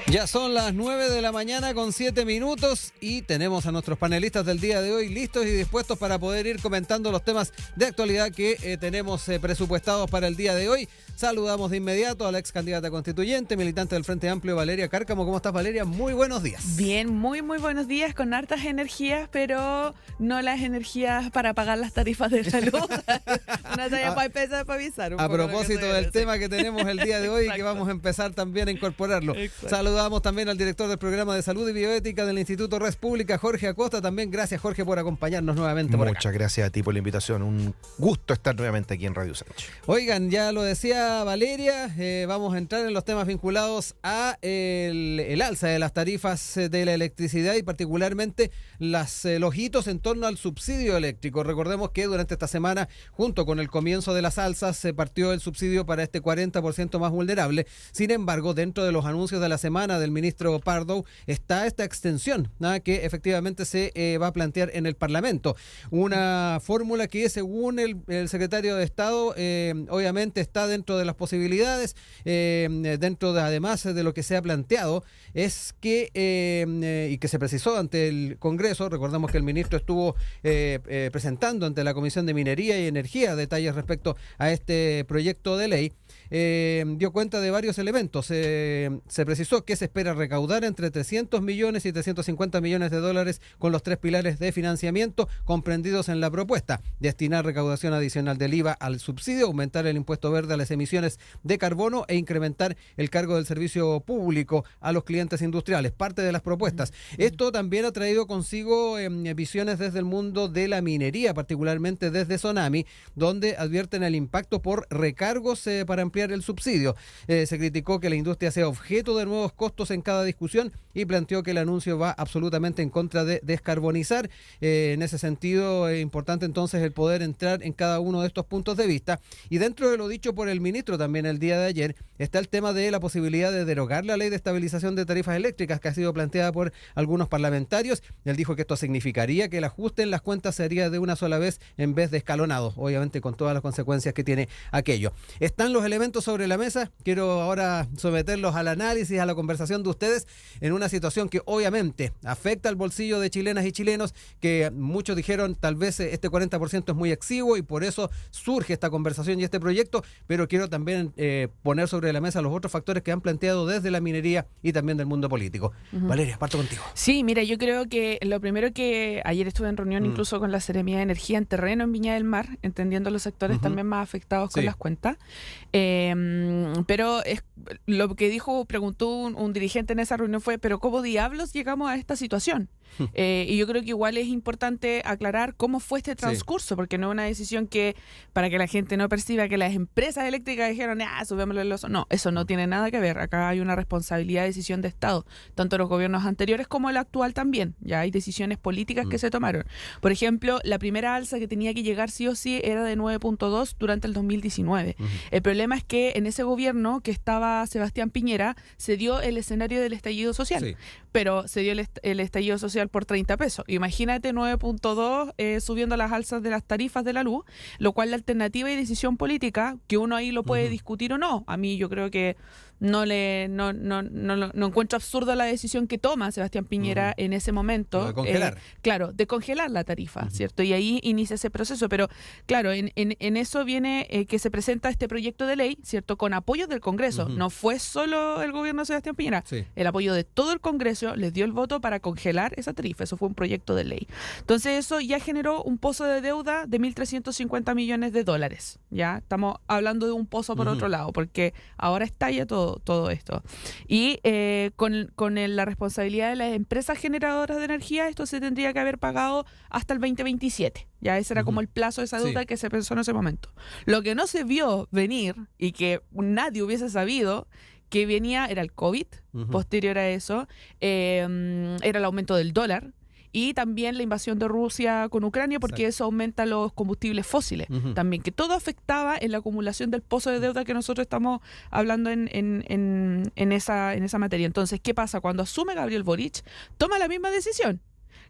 Ya son las 9 de la mañana con 7 minutos y tenemos a nuestros panelistas del día de hoy listos y dispuestos para poder ir comentando los temas de actualidad que tenemos presupuestados para el día de hoy. Saludamos de inmediato a la ex candidata constituyente, militante del Frente Amplio, Valeria Cárcamo. ¿Cómo estás, Valeria? Muy buenos días. Bien, muy buenos días, con hartas energías, pero no las energías para pagar las tarifas de salud. Una talla para empezar, para avisar. A propósito del tema que tenemos el día de hoy y que vamos a empezar también a incorporarlo. Saludamos también al director del programa de salud y bioética del Instituto Res Pública, Jorge Acosta. También gracias, Jorge, por acompañarnos nuevamente por acá. Muchas gracias a ti por la invitación. Un gusto estar nuevamente aquí en Radio Sánchez. Oigan, ya lo decía Valeria, vamos a entrar en los temas vinculados a el alza de las tarifas de la electricidad y particularmente los hitos en torno al subsidio eléctrico. Recordemos que durante esta semana, junto con el comienzo de las alzas, se partió el subsidio para este 40% más vulnerable. Sin embargo, dentro de los anuncios de la semana del ministro Pardo está esta extensión, que efectivamente se va a plantear en el Parlamento. Una fórmula que, según el secretario de Estado, obviamente está dentro de las posibilidades, además de lo que se ha planteado, es que, y que se precisó ante el Congreso. Recordamos que el ministro estuvo presentando ante la Comisión de Minería y Energía detalles respecto a este proyecto de ley. Dio cuenta de varios elementos. Se precisó que se espera recaudar entre 300 millones y 350 millones de dólares con los tres pilares de financiamiento comprendidos en la propuesta: destinar recaudación adicional del IVA al subsidio, aumentar el impuesto verde a las emisiones de carbono e incrementar el cargo del servicio público a los clientes industriales. Parte de las propuestas. Esto también ha traído consigo visiones desde el mundo de la minería, particularmente desde Sonami, donde advierten el impacto por recargos para ampliar el subsidio. Se criticó que la industria sea objeto de nuevos costos en cada discusión y planteó que el anuncio va absolutamente en contra de descarbonizar. En ese sentido, es importante entonces el poder entrar en cada uno de estos puntos de vista. Y dentro de lo dicho por el ministro también el día de ayer, está el tema de la posibilidad de derogar la ley de estabilización de tarifas eléctricas que ha sido planteada por algunos parlamentarios. Él dijo que esto significaría que el ajuste en las cuentas sería de una sola vez en vez de escalonado, obviamente con todas las consecuencias que tiene aquello. Están los elementos sobre la mesa. Quiero ahora someterlos al análisis, a la conversación de ustedes en una situación que obviamente afecta al bolsillo de chilenas y chilenos, que muchos dijeron tal vez este 40% es muy exiguo y por eso surge esta conversación y este proyecto, pero quiero también poner sobre la mesa los otros factores que han planteado desde la minería y también del mundo político. Valeria, parto contigo. Sí, mira, yo creo que lo primero, que ayer estuve en reunión incluso con la Seremía de Energía en terreno en Viña del Mar, entendiendo los sectores también más afectados con las cuentas. Pero lo que preguntó un dirigente en esa reunión fue: ¿pero cómo diablos llegamos a esta situación? Y yo creo que igual es importante aclarar cómo fue este transcurso, porque no es una decisión que, para que la gente no perciba que las empresas eléctricas dijeron, subámosle el oso. No, eso no tiene nada que ver. Acá hay una responsabilidad de decisión de Estado, tanto los gobiernos anteriores como el actual también. Ya hay decisiones políticas que se tomaron. Por ejemplo, la primera alza que tenía que llegar sí o sí era de 9.2 durante el 2019. El problema es que en ese gobierno que estaba Sebastián Piñera se dio el escenario del estallido social, pero se dio el estallido social por 30 pesos. Imagínate 9.2 subiendo las alzas de las tarifas de la luz, lo cual la alternativa y decisión política, que uno ahí lo puede discutir o no. A mí yo creo que no encuentro absurda la decisión que toma Sebastián Piñera en ese momento. De congelar. De congelar la tarifa, ¿cierto? Y ahí inicia ese proceso. Pero claro, en eso viene que se presenta este proyecto de ley, ¿cierto? Con apoyo del Congreso. No fue solo el gobierno de Sebastián Piñera. El apoyo de todo el Congreso les dio el voto para congelar esa tarifa. Eso fue un proyecto de ley. Entonces eso ya generó un pozo de deuda de 1.350 millones de dólares. Ya estamos hablando de un pozo por otro lado, porque ahora estalla todo esto. Y con la responsabilidad de las empresas generadoras de energía, esto se tendría que haber pagado hasta el 2027. Ya ese era como el plazo de esa deuda que se pensó en ese momento. Lo que no se vio venir y que nadie hubiese sabido que venía era el COVID, posterior a eso, era el aumento del dólar, y también la invasión de Rusia con Ucrania, porque eso aumenta los combustibles fósiles también, que todo afectaba en la acumulación del pozo de deuda que nosotros estamos hablando en esa materia. Entonces, ¿qué pasa? Cuando asume Gabriel Boric, toma la misma decisión.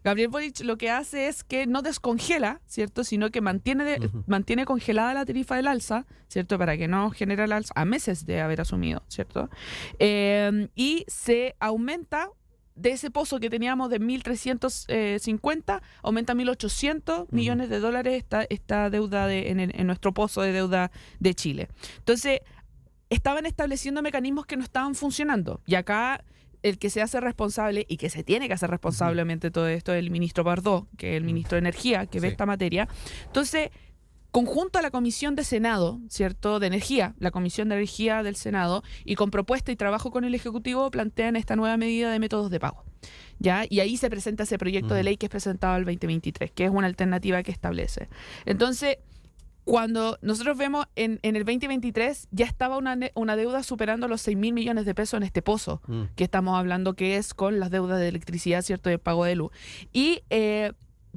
Gabriel Boric lo que hace es que no descongela, ¿cierto? Sino que mantiene congelada la tarifa del alza, ¿cierto? Para que no genere el alza a meses de haber asumido, ¿cierto? Y se aumenta de ese pozo que teníamos de 1.350, aumenta a 1.800 millones de dólares esta deuda en nuestro pozo de deuda de Chile. Entonces, estaban estableciendo mecanismos que no estaban funcionando. Y acá el que se hace responsable y que se tiene que hacer responsablemente todo esto es el ministro Pardo, que es el ministro de Energía, que ve esta materia. Entonces, conjunto a la Comisión de Senado, ¿cierto?, de Energía, la Comisión de Energía del Senado, y con propuesta y trabajo con el Ejecutivo, plantean esta nueva medida de métodos de pago. ¿Ya? Y ahí se presenta ese proyecto de ley que es presentado al 2023, que es una alternativa que establece. Entonces, cuando nosotros vemos en el 2023, ya estaba una deuda superando los 6.000 millones de pesos en este pozo, que estamos hablando que es con las deudas de electricidad, ¿cierto?, de pago de luz. Y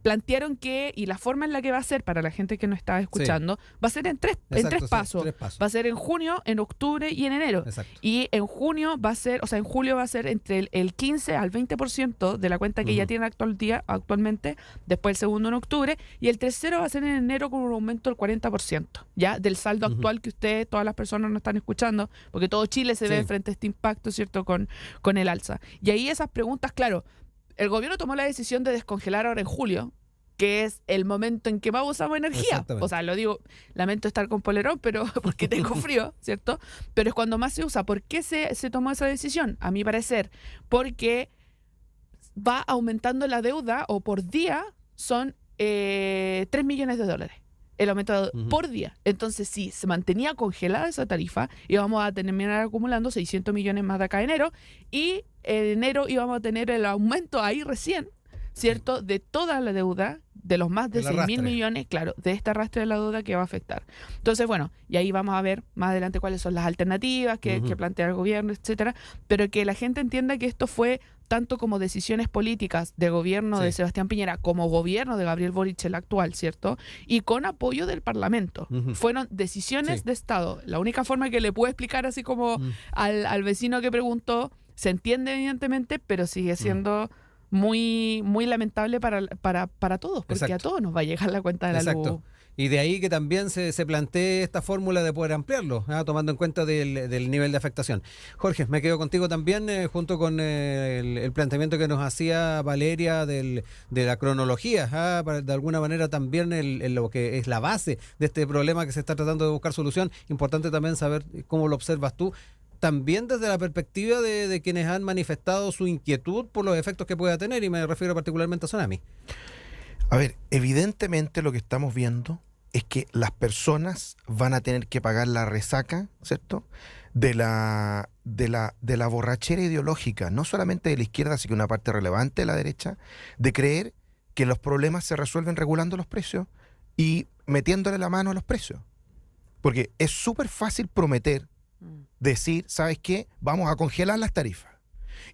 plantearon que, y la forma en la que va a ser para la gente que nos estaba escuchando, va a ser en tres pasos. Va a ser en junio, en octubre y en enero. Exacto. Y en junio va a ser, en julio va a ser entre el 15 al 20% de la cuenta que ya tienen actualmente, después el segundo en octubre, y el tercero va a ser en enero con un aumento del 40%, ¿ya? Del saldo actual que todas las personas nos están escuchando, porque todo Chile se ve frente a este impacto, ¿cierto?, con el alza. Y ahí esas preguntas, claro, el gobierno tomó la decisión de descongelar ahora en julio, que es el momento en que más usamos energía. O sea, lo digo, lamento estar con polerón, pero porque tengo frío, ¿cierto? Pero es cuando más se usa. ¿Por qué se tomó esa decisión? A mi parecer, porque va aumentando la deuda, o por día son 3 millones de dólares. El aumento por día. Entonces, si se mantenía congelada esa tarifa, íbamos a terminar acumulando 600 millones más de acá a enero, y en enero íbamos a tener el aumento ahí recién, ¿cierto?, de toda la deuda, de los más de 6.000 millones, claro, de este arrastre de la deuda que va a afectar. Entonces, bueno, y ahí vamos a ver más adelante cuáles son las alternativas que plantea el gobierno, etcétera, pero que la gente entienda que esto fue tanto como decisiones políticas de gobierno de Sebastián Piñera, como gobierno de Gabriel Boric, el actual, ¿cierto? Y con apoyo del Parlamento. Fueron decisiones de Estado. La única forma que le puedo explicar así como al vecino que preguntó, se entiende evidentemente, pero sigue siendo muy, muy lamentable para todos, porque a todos nos va a llegar la cuenta de la luz. Y de ahí que también se plantee esta fórmula de poder ampliarlo, tomando en cuenta del nivel de afectación. Jorge, me quedo contigo también, junto con el planteamiento que nos hacía Valeria de la cronología, de alguna manera también lo que es la base de este problema que se está tratando de buscar solución. Importante también saber cómo lo observas tú, también desde la perspectiva de quienes han manifestado su inquietud por los efectos que pueda tener, y me refiero particularmente a Tsunami. A ver, evidentemente lo que estamos viendo es que las personas van a tener que pagar la resaca, ¿cierto?, de la borrachera ideológica, no solamente de la izquierda, sino que una parte relevante de la derecha, de creer que los problemas se resuelven regulando los precios y metiéndole la mano a los precios. Porque es súper fácil prometer, decir, ¿sabes qué? Vamos a congelar las tarifas.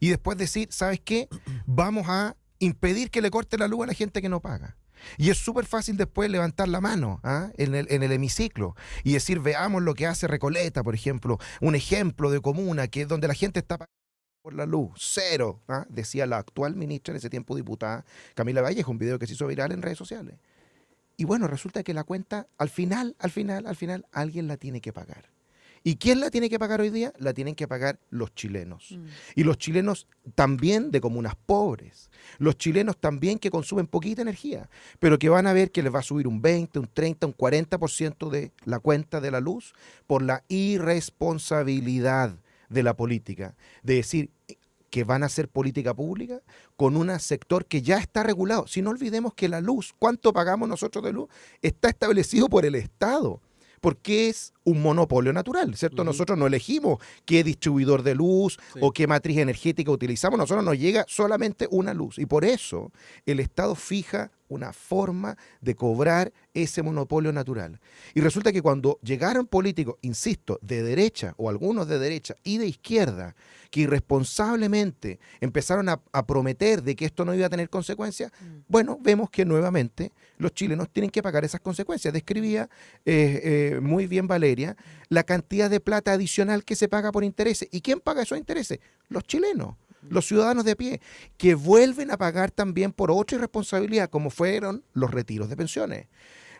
Y después decir, ¿sabes qué? Vamos a impedir que le corte la luz a la gente que no paga. Y es súper fácil después levantar la mano en el hemiciclo y decir, veamos lo que hace Recoleta, por ejemplo, un ejemplo de comuna que es donde la gente está pagando por la luz, cero, decía la actual ministra, en ese tiempo diputada, Camila Vallejo, un video que se hizo viral en redes sociales. Y bueno, resulta que la cuenta, al final, alguien la tiene que pagar. ¿Y quién la tiene que pagar hoy día? La tienen que pagar los chilenos. Y los chilenos también de comunas pobres. Los chilenos también que consumen poquita energía, pero que van a ver que les va a subir un 20, un 30, un 40% de la cuenta de la luz por la irresponsabilidad de la política. De decir que van a hacer política pública con un sector que ya está regulado. Si no olvidemos que la luz, ¿cuánto pagamos nosotros de luz? Está establecido por el Estado. Porque es un monopolio natural, ¿cierto? Nosotros no elegimos qué distribuidor de luz o qué matriz energética utilizamos. Nosotros nos llega solamente una luz. Y por eso el Estado fija una forma de cobrar ese monopolio natural. Y resulta que cuando llegaron políticos, insisto, de derecha o algunos de derecha y de izquierda, que irresponsablemente empezaron a prometer de que esto no iba a tener consecuencias, bueno, vemos que nuevamente los chilenos tienen que pagar esas consecuencias. Describía muy bien Valeria la cantidad de plata adicional que se paga por intereses. ¿Y quién paga esos intereses? Los chilenos. los ciudadanos de a pie, que vuelven a pagar también por otra irresponsabilidad, como fueron los retiros de pensiones.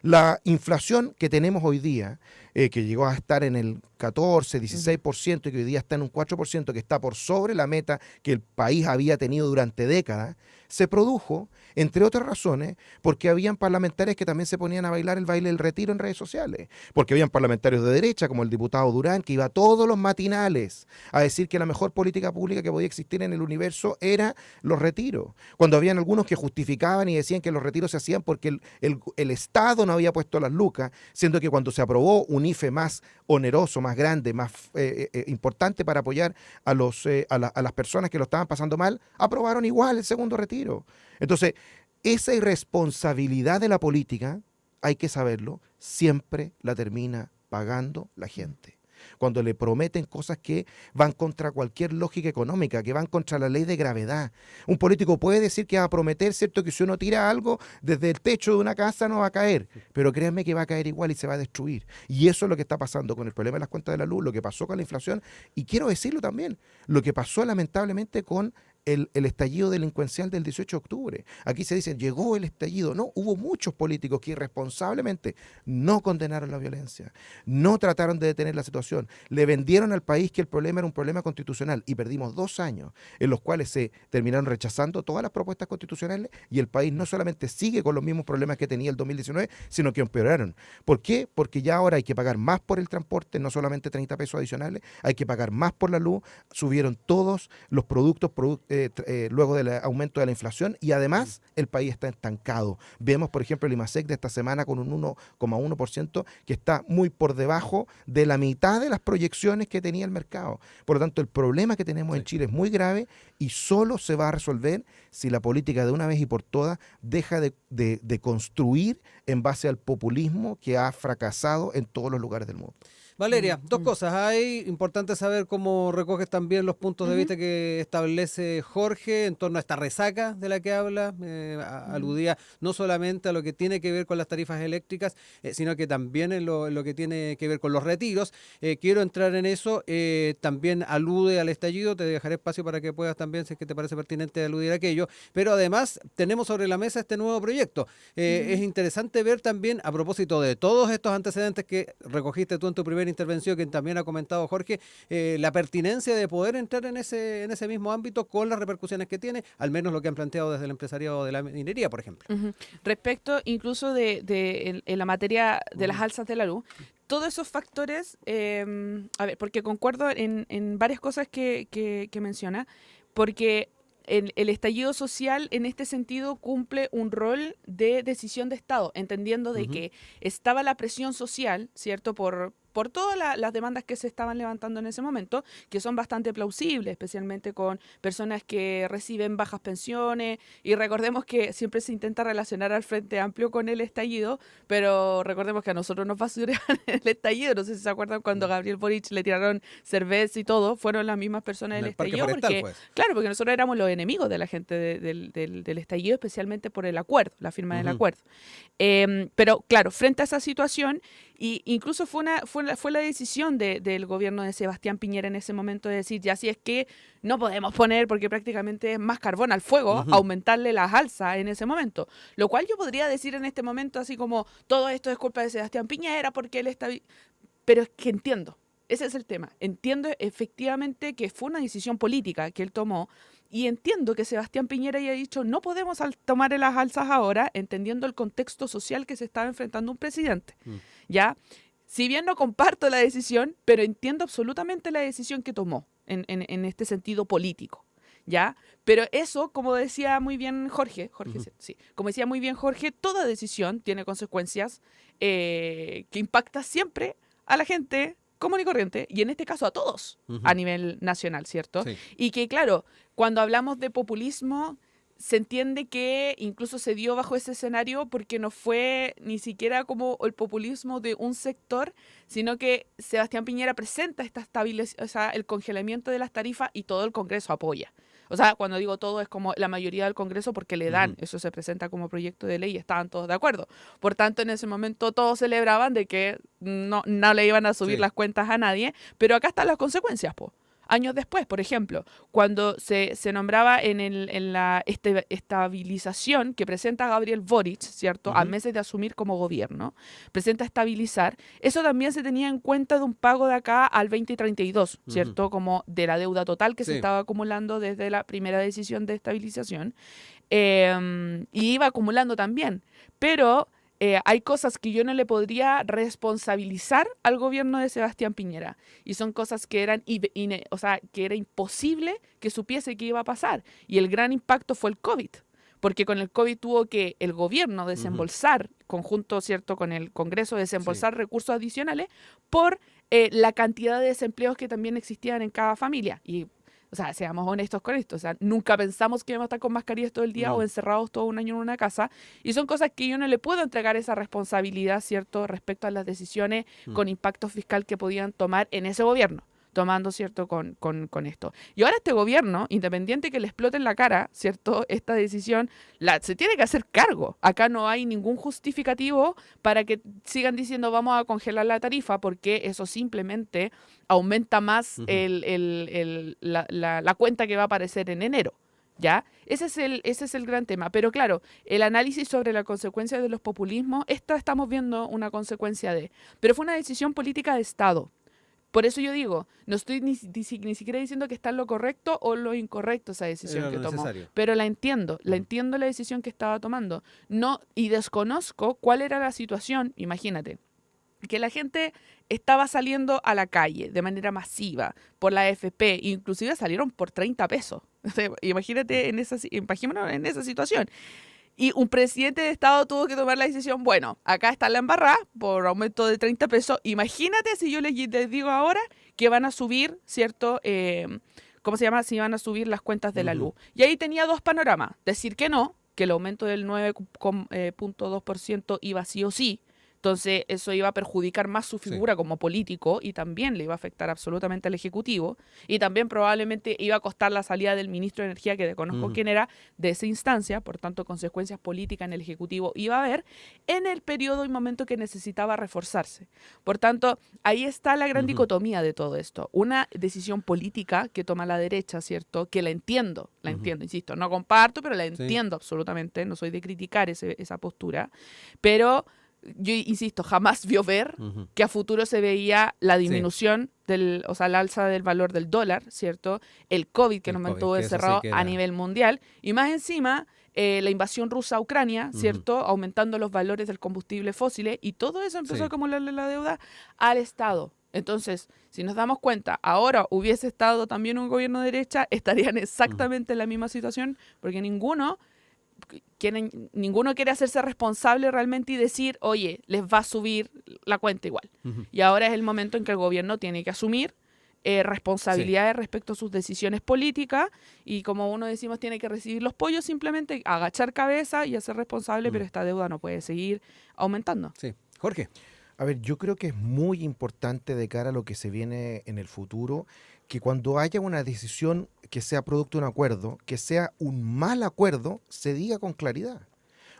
La inflación que tenemos hoy día, que llegó a estar en el 14, 16% y que hoy día está en un 4%, que está por sobre la meta que el país había tenido durante décadas, se produjo, entre otras razones, porque habían parlamentarios que también se ponían a bailar el baile del retiro en redes sociales, porque habían parlamentarios de derecha, como el diputado Durán, que iba todos los matinales a decir que la mejor política pública que podía existir en el universo era los retiros, cuando habían algunos que justificaban y decían que los retiros se hacían porque el Estado no había puesto las lucas, siendo que cuando se aprobó un IFE más oneroso, más grande, más importante para apoyar a las personas que lo estaban pasando mal, aprobaron igual el segundo retiro. Entonces, esa irresponsabilidad de la política, hay que saberlo, siempre la termina pagando la gente. Cuando le prometen cosas que van contra cualquier lógica económica, que van contra la ley de gravedad. Un político puede decir que va a prometer, ¿cierto?, que si uno tira algo desde el techo de una casa no va a caer, pero créanme que va a caer igual y se va a destruir. Y eso es lo que está pasando con el problema de las cuentas de la luz, lo que pasó con la inflación, y quiero decirlo también, lo que pasó lamentablemente con el estallido delincuencial del 18 de octubre. Aquí se dice, llegó el estallido. No, hubo muchos políticos que irresponsablemente no condenaron la violencia, no trataron de detener la situación, le vendieron al país que el problema era un problema constitucional y perdimos 2 años en los cuales se terminaron rechazando todas las propuestas constitucionales y el país no solamente sigue con los mismos problemas que tenía el 2019, sino que empeoraron. ¿Por qué? Porque ya ahora hay que pagar más por el transporte, no solamente 30 pesos adicionales, hay que pagar más por la luz, subieron todos los productos luego del aumento de la inflación y además el país está estancado. Vemos, por ejemplo, el IMASEC de esta semana con un 1,1% que está muy por debajo de la mitad de las proyecciones que tenía el mercado. Por lo tanto, el problema que tenemos en Chile es muy grave y solo se va a resolver si la política de una vez y por todas deja de construir en base al populismo que ha fracasado en todos los lugares del mundo. Valeria, 2 cosas. Hay importante saber cómo recoges también los puntos de vista que establece Jorge en torno a esta resaca de la que habla. Aludía no solamente a lo que tiene que ver con las tarifas eléctricas, sino que también en lo que tiene que ver con los retiros. Quiero entrar en eso. También alude al estallido. Te dejaré espacio para que puedas también, si es que te parece pertinente, aludir a aquello. Pero además tenemos sobre la mesa este nuevo proyecto. Es interesante ver también, a propósito de todos estos antecedentes que recogiste tú en tu primera intervención, que también ha comentado Jorge, la pertinencia de poder entrar en ese mismo ámbito con las repercusiones que tiene, al menos lo que han planteado desde el empresariado de la minería, por ejemplo. Respecto incluso en la materia de las alzas de la luz, todos esos factores, a ver, porque concuerdo en varias cosas que menciona, porque el estallido social en este sentido cumple un rol de decisión de Estado, entendiendo de que estaba la presión social, ¿cierto?, por todas las demandas que se estaban levantando en ese momento, que son bastante plausibles, especialmente con personas que reciben bajas pensiones, y recordemos que siempre se intenta relacionar al Frente Amplio con el estallido, pero recordemos que a nosotros nos basurean el estallido, no sé si se acuerdan cuando a Gabriel Boric le tiraron cerveza y todo, fueron las mismas personas del estallido, porque, claro, porque nosotros éramos los enemigos de la gente del estallido, especialmente por el acuerdo, la firma del acuerdo. Pero claro, frente a esa situación, y incluso fue la decisión del gobierno de Sebastián Piñera en ese momento de decir, ya si es que no podemos poner, porque prácticamente es más carbón al fuego, aumentarle las alzas en ese momento. Lo cual yo podría decir en este momento así como, todo esto es culpa de Sebastián Piñera porque él está... Pero es que entiendo, ese es el tema. Entiendo efectivamente que fue una decisión política que él tomó, y entiendo que Sebastián Piñera haya dicho no podemos tomar las alzas ahora, entendiendo el contexto social que se estaba enfrentando un presidente. ¿Ya? Si bien no comparto la decisión, pero entiendo absolutamente la decisión que tomó en este sentido político. ¿Ya? Pero eso, como decía muy bien Jorge, sí, como decía muy bien Jorge, toda decisión tiene consecuencias que impacta siempre a la gente común y corriente, y en este caso a todos a nivel nacional, ¿cierto? Sí. Y que, claro, cuando hablamos de populismo, se entiende que incluso se dio bajo ese escenario porque no fue ni siquiera como el populismo de un sector, sino que Sebastián Piñera presenta el congelamiento de las tarifas y todo el Congreso apoya. O sea, cuando digo todo es como la mayoría del Congreso porque le dan, eso se presenta como proyecto de ley y estaban todos de acuerdo. Por tanto, en ese momento todos celebraban de que no le iban a subir las cuentas a nadie, pero acá están las consecuencias, po. años después. Por ejemplo, cuando se nombraba en la estabilización que presenta Gabriel Boric, ¿cierto? A meses de asumir como gobierno, presenta estabilizar, eso también se tenía en cuenta de un pago de acá al 2032, ¿cierto? Como de la deuda total que se estaba acumulando desde la primera decisión de estabilización. Y iba acumulando también. Pero hay cosas que yo no le podría responsabilizar al gobierno de Sebastián Piñera. Y son cosas que eran, o sea, que era imposible que supiese que iba a pasar. Y el gran impacto fue el COVID. Porque con el COVID tuvo que el gobierno desembolsar, conjunto, ¿cierto?, con el Congreso, desembolsar recursos adicionales por la cantidad de desempleos que también existían en cada familia. Y o sea, seamos honestos con esto, o sea, nunca pensamos que íbamos a estar con mascarillas todo el día o encerrados todo un año en una casa, y son cosas que yo no le puedo entregar esa responsabilidad, ¿cierto?, respecto a las decisiones con impacto fiscal que podían tomar en ese gobierno, tomando, ¿cierto?, con esto. Y ahora este gobierno, independiente que le explote en la cara, ¿cierto?, esta decisión, se tiene que hacer cargo. Acá no hay ningún justificativo para que sigan diciendo vamos a congelar la tarifa, porque eso simplemente aumenta más la cuenta que va a aparecer en enero. ¿Ya? Ese es el gran tema. Pero claro, el análisis sobre la consecuencia de los populismos, estamos viendo una consecuencia pero fue una decisión política de Estado. Por eso yo digo, no estoy ni siquiera diciendo que está en lo correcto o lo incorrecto esa decisión que tomó. Pero la entiendo la decisión que estaba tomando. No, y desconozco cuál era la situación, imagínate, que la gente estaba saliendo a la calle de manera masiva por la AFP, inclusive salieron por 30 pesos. Imagínate en esa situación. Y un presidente de Estado tuvo que tomar la decisión, bueno, acá está la embarrada por aumento de 30 pesos. Imagínate si yo les digo ahora que van a subir, ¿cierto? ¿Cómo se llama? Si van a subir las cuentas de la luz. Y ahí tenía dos panoramas. Decir que no, que el aumento del 9,2% iba sí o sí. Entonces eso iba a perjudicar más su figura como político y también le iba a afectar absolutamente al Ejecutivo y también probablemente iba a costar la salida del ministro de Energía, que desconozco quién era, de esa instancia. Por tanto, consecuencias políticas en el Ejecutivo iba a haber en el periodo y momento que necesitaba reforzarse. Por tanto, ahí está la gran dicotomía de todo esto. Una decisión política que toma la derecha, ¿cierto? Que la entiendo, insisto, no comparto, pero la entiendo absolutamente, no soy de criticar esa postura, pero yo insisto, jamás vio ver que a futuro se veía la disminución o sea, la alza del valor del dólar, ¿cierto? El COVID que nos mantuvo encerrados a nivel mundial. Y más encima, la invasión rusa a Ucrania, ¿cierto? Aumentando los valores del combustible fósil. Y todo eso empezó a acumularle la deuda al Estado. Entonces, si nos damos cuenta, ahora hubiese estado también un gobierno de derecha, estarían exactamente en la misma situación, porque ninguno quiere hacerse responsable realmente y decir, oye, les va a subir la cuenta igual. Y ahora es el momento en que el gobierno tiene que asumir responsabilidades respecto a sus decisiones políticas y, como uno decimos, tiene que recibir los pollos, simplemente agachar cabeza y hacer responsable, pero esta deuda no puede seguir aumentando. Sí. Jorge. A ver, yo creo que es muy importante de cara a lo que se viene en el futuro, que cuando haya una decisión que sea producto de un acuerdo, que sea un mal acuerdo, se diga con claridad.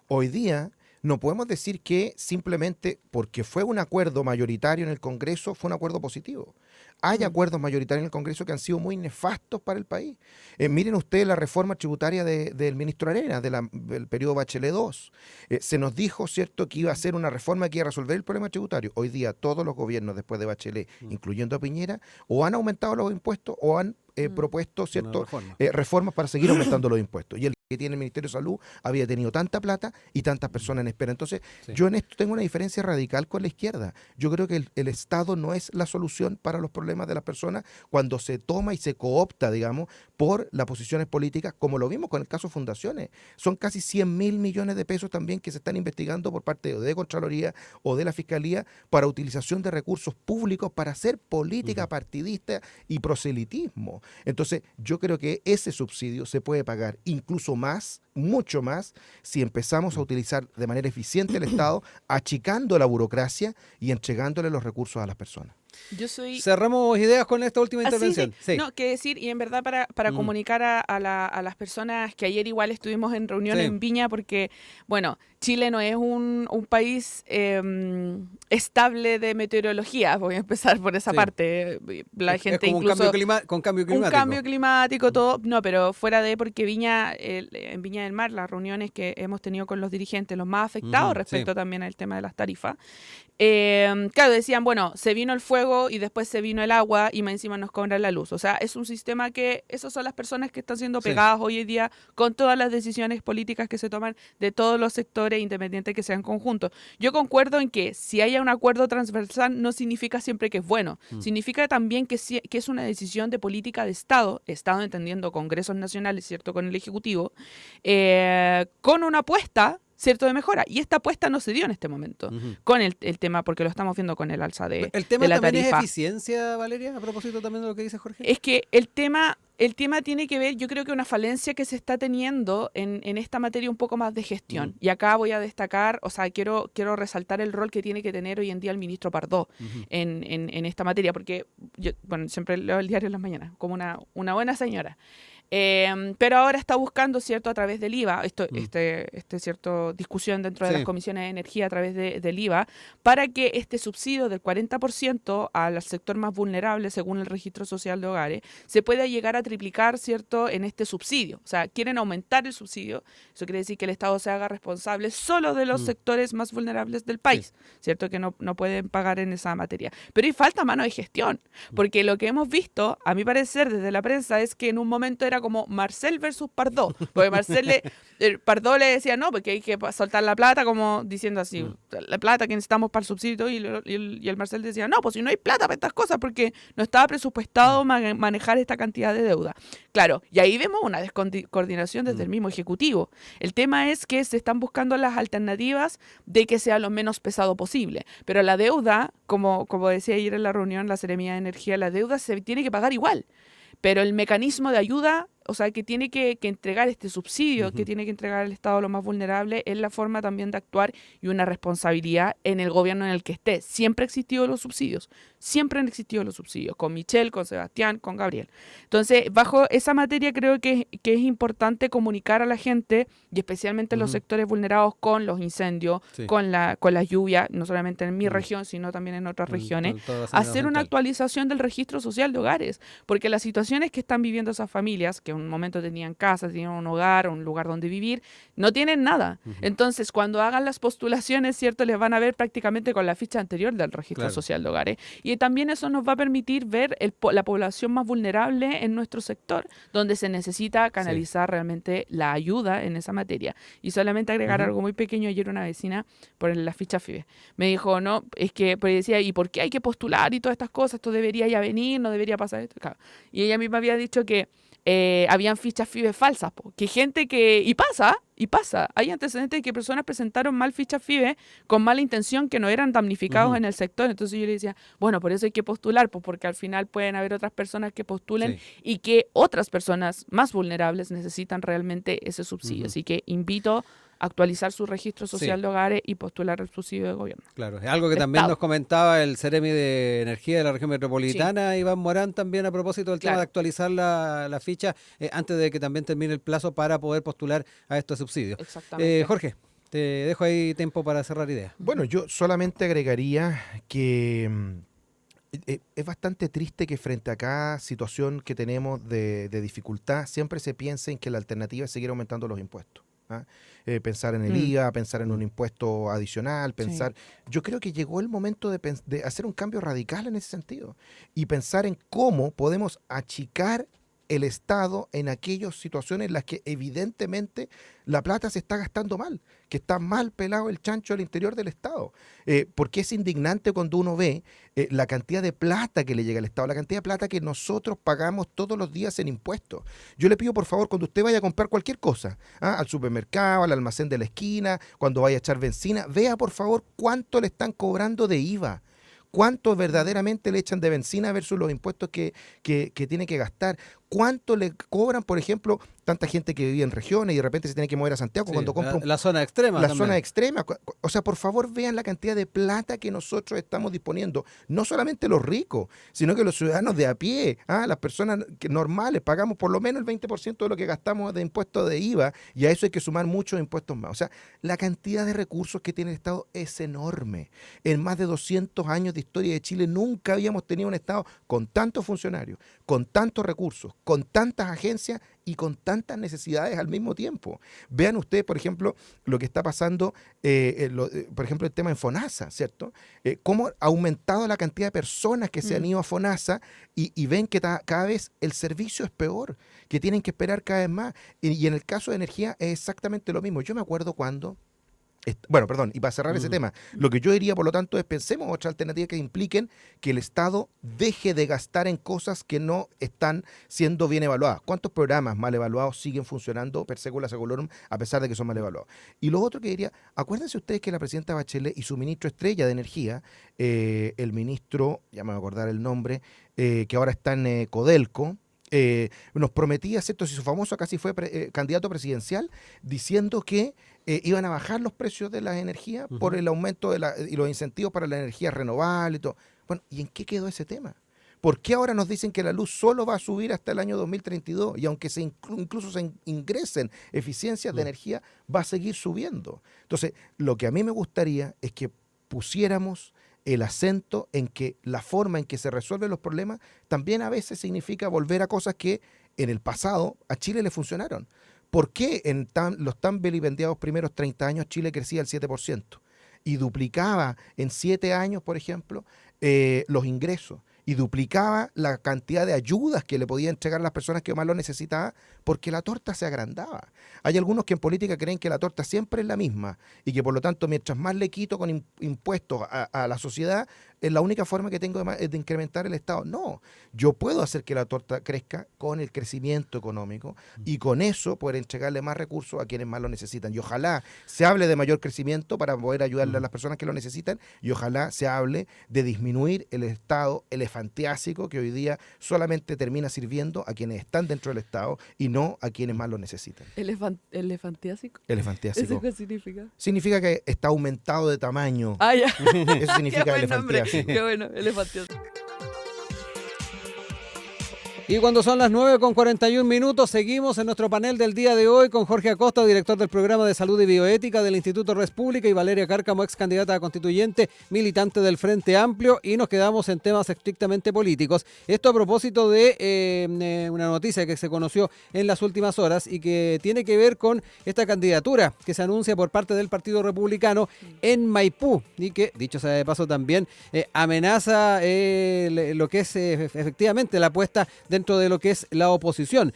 Hoy día no podemos decir que simplemente porque fue un acuerdo mayoritario en el Congreso fue un acuerdo positivo. Hay acuerdos mayoritarios en el Congreso que han sido muy nefastos para el país. Miren ustedes la reforma tributaria del ministro Arenas, del periodo Bachelet II. Se nos dijo, ¿cierto?, que iba a ser una reforma que iba a resolver el problema tributario. Hoy día todos los gobiernos después de Bachelet, incluyendo a Piñera, o han aumentado los impuestos o han propuesto, ¿cierto?, reformas para seguir aumentando los impuestos. Y el que tiene el Ministerio de Salud había tenido tanta plata y tantas personas en espera. Entonces, yo en esto tengo una diferencia radical con la izquierda. Yo creo que el Estado no es la solución para los problemas de las personas cuando se toma y se coopta, digamos, por las posiciones políticas, como lo vimos con el caso Fundaciones. Son casi 100.000 millones de pesos también que se están investigando por parte de Contraloría o de la Fiscalía para utilización de recursos públicos para hacer política partidista y proselitismo. Entonces, yo creo que ese subsidio se puede pagar incluso más, mucho más, si empezamos a utilizar de manera eficiente el Estado, achicando la burocracia y entregándole los recursos a las personas. Cerramos ideas con esta última intervención. Sí. No, que decir, y en verdad para comunicar a las personas que ayer igual estuvimos en reunión en Viña, porque, bueno, Chile no es un país estable de meteorología, voy a empezar por esa parte. La gente es como incluso... con cambio climático. Un cambio climático, todo, no, pero fuera de, porque en Viña del Mar, las reuniones que hemos tenido con los dirigentes, los más afectados respecto también al tema de las tarifas, claro, decían, bueno, se vino el fuego y después se vino el agua y más encima nos cobran la luz. O sea, es un sistema que, esas son las personas que están siendo pegadas hoy en día con todas las decisiones políticas que se toman de todos los sectores, independientes que sean conjuntos. Yo concuerdo en que si haya un acuerdo transversal no significa siempre que es bueno. Significa también que es una decisión de política de Estado entendiendo congresos nacionales, ¿cierto?, con el Ejecutivo, con una apuesta, ¿cierto?, de mejora. Y esta apuesta no se dio en este momento con el tema, porque lo estamos viendo con el alza de la tarifa. ¿El tema también es eficiencia, Valeria, a propósito también de lo que dice Jorge? Es que el tema tiene que ver, yo creo que una falencia que se está teniendo en esta materia un poco más de gestión. Y acá voy a destacar, o sea, quiero resaltar el rol que tiene que tener hoy en día el ministro Pardo en esta materia, porque yo, bueno, siempre leo el diario en las mañanas, como una buena señora. Pero ahora está buscando, ¿cierto?, a través del IVA, cierto, discusión dentro de las comisiones de energía a través del IVA, para que este subsidio del 40% al sector más vulnerable, según el Registro Social de Hogares, se pueda llegar a triplicar, ¿cierto?, en este subsidio. O sea, quieren aumentar el subsidio. Eso quiere decir que el Estado se haga responsable solo de los sectores más vulnerables del país, ¿cierto?, que no pueden pagar en esa materia. Pero hay falta mano de gestión, porque lo que hemos visto, a mi parecer, desde la prensa, es que en un momento era como Marcel versus Pardo, porque Pardo le decía no, porque hay que soltar la plata, como diciendo así, la plata que necesitamos para el subsidio, y el Marcel decía no, pues si no hay plata para estas cosas, porque no estaba presupuestado manejar esta cantidad de deuda. Claro, y ahí vemos una descoordinación desde el mismo Ejecutivo. El tema es que se están buscando las alternativas de que sea lo menos pesado posible, pero la deuda, como decía ayer en la reunión, la Seremía de Energía, la deuda se tiene que pagar igual. Pero el mecanismo de ayuda, o sea, que tiene que entregar este subsidio, que tiene que entregar el Estado a lo más vulnerable, es la forma también de actuar y una responsabilidad en el gobierno en el que esté. Siempre han existido los subsidios, con Michelle, con Sebastián, con Gabriel. Entonces, bajo esa materia creo que es importante comunicar a la gente, y especialmente en los sectores vulnerados con los incendios, con las lluvias, no solamente en mi región, sino también en otras regiones, hacer una actualización del registro social de hogares, porque las situaciones que están viviendo esas familias, que en un momento tenían casa, tenían un hogar, un lugar donde vivir, no tienen nada. Entonces, cuando hagan las postulaciones, ¿cierto?, les van a ver prácticamente con la ficha anterior del registro social de hogares. Y también eso nos va a permitir ver la población más vulnerable en nuestro sector, donde se necesita canalizar realmente la ayuda en esa materia. Y solamente agregar algo muy pequeño, ayer una vecina por la ficha FIBE me dijo, no, es que, pues decía, ¿y por qué hay que postular y todas estas cosas? Esto debería ya venir, no debería pasar esto. Claro. Y ella misma había dicho que habían fichas FIBE falsas, que gente que... Y pasa. Hay antecedentes de que personas presentaron mal fichas FIBE con mala intención, que no eran damnificados en el sector. Entonces yo le decía, bueno, por eso hay que postular, pues porque al final pueden haber otras personas que postulen y que otras personas más vulnerables necesitan realmente ese subsidio. Así que invito a actualizar su registro social de hogares y postular el subsidio de gobierno. Claro, es algo que también nos comentaba el Seremi de Energía de la región metropolitana, Iván Morán, también a propósito del tema de actualizar la ficha antes de que también termine el plazo para poder postular a estos subsidios. Exactamente. Jorge, te dejo ahí tiempo para cerrar ideas. Bueno, yo solamente agregaría que es bastante triste que frente a cada situación que tenemos de dificultad, siempre se piense en que la alternativa es seguir aumentando los impuestos. Pensar en el IVA, pensar en un impuesto adicional, yo creo que llegó el momento de hacer un cambio radical en ese sentido y pensar en cómo podemos achicar el Estado en aquellas situaciones en las que evidentemente la plata se está gastando mal, que está mal pelado el chancho al interior del Estado. Porque es indignante cuando uno ve la cantidad de plata que le llega al Estado, la cantidad de plata que nosotros pagamos todos los días en impuestos. Yo le pido, por favor, cuando usted vaya a comprar cualquier cosa, al supermercado, al almacén de la esquina, cuando vaya a echar benzina, vea, por favor, cuánto le están cobrando de IVA. ¿Cuánto verdaderamente le echan de benzina versus los impuestos que tiene que gastar? ¿Cuánto le cobran, por ejemplo, tanta gente que vive en regiones y de repente se tiene que mover a Santiago cuando compra la zona extrema? La zona extrema. O sea, por favor, vean la cantidad de plata que nosotros estamos disponiendo. No solamente los ricos, sino que los ciudadanos de a pie, las personas normales, pagamos por lo menos el 20% de lo que gastamos de impuestos de IVA, y a eso hay que sumar muchos impuestos más. O sea, la cantidad de recursos que tiene el Estado es enorme. En más de 200 años de historia de Chile nunca habíamos tenido un Estado con tantos funcionarios, con tantos recursos, con tantas agencias y con tantas necesidades al mismo tiempo. Vean ustedes, por ejemplo, lo que está pasando, por ejemplo, el tema en FONASA, ¿cierto? Cómo ha aumentado la cantidad de personas que se han ido a FONASA y ven que cada vez el servicio es peor, que tienen que esperar cada vez más. Y en el caso de energía es exactamente lo mismo. Yo me acuerdo cuando... Bueno, perdón, y para cerrar ese tema, lo que yo diría, por lo tanto, es pensemos otras alternativas que impliquen que el Estado deje de gastar en cosas que no están siendo bien evaluadas. ¿Cuántos programas mal evaluados siguen funcionando per secula seculorum a pesar de que son mal evaluados? Y lo otro que diría, acuérdense ustedes que la presidenta Bachelet y su ministro estrella de Energía, el ministro, ya me voy a acordar el nombre, que ahora está en Codelco, nos prometía, ¿cierto? Si su famoso casi fue candidato presidencial, diciendo que iban a bajar los precios de las energías por el aumento y los incentivos para la energía renovable y todo. Bueno, ¿y en qué quedó ese tema? ¿Por qué ahora nos dicen que la luz solo va a subir hasta el año 2032? Y aunque incluso se ingresen eficiencias de energía, va a seguir subiendo. Entonces, lo que a mí me gustaría es que pusiéramos el acento en que la forma en que se resuelven los problemas también a veces significa volver a cosas que en el pasado a Chile le funcionaron. ¿Por qué en los tan vilipendiados primeros 30 años Chile crecía el 7% y duplicaba en 7 años, por ejemplo, los ingresos? Y duplicaba la cantidad de ayudas que le podía entregar a las personas que más lo necesitaban, porque la torta se agrandaba. Hay algunos que en política creen que la torta siempre es la misma y que por lo tanto mientras más le quito con impuestos a la sociedad, es la única forma que tengo de incrementar el Estado. No, yo puedo hacer que la torta crezca con el crecimiento económico y con eso poder entregarle más recursos a quienes más lo necesitan. Y ojalá se hable de mayor crecimiento para poder ayudarle a las personas que lo necesitan, y ojalá se hable de disminuir el Estado elefantiásico que hoy día solamente termina sirviendo a quienes están dentro del Estado y no a quienes más lo necesitan. ¿Elefantiásico? Elefantiásico. ¿Eso qué significa? Significa que está aumentado de tamaño. Ah, ya. Eso significa elefantiásico. Qué bueno, elefantiásico. Y cuando son las 9:41, seguimos en nuestro panel del día de hoy con Jorge Acosta, director del programa de salud y bioética del Instituto Res Pública, y Valeria Cárcamo, ex candidata a constituyente, militante del Frente Amplio, y nos quedamos en temas estrictamente políticos. Esto a propósito de una noticia que se conoció en las últimas horas y que tiene que ver con esta candidatura que se anuncia por parte del Partido Republicano en Maipú, y que, dicho sea de paso, también amenaza lo que es efectivamente la apuesta dentro de lo que es la oposición.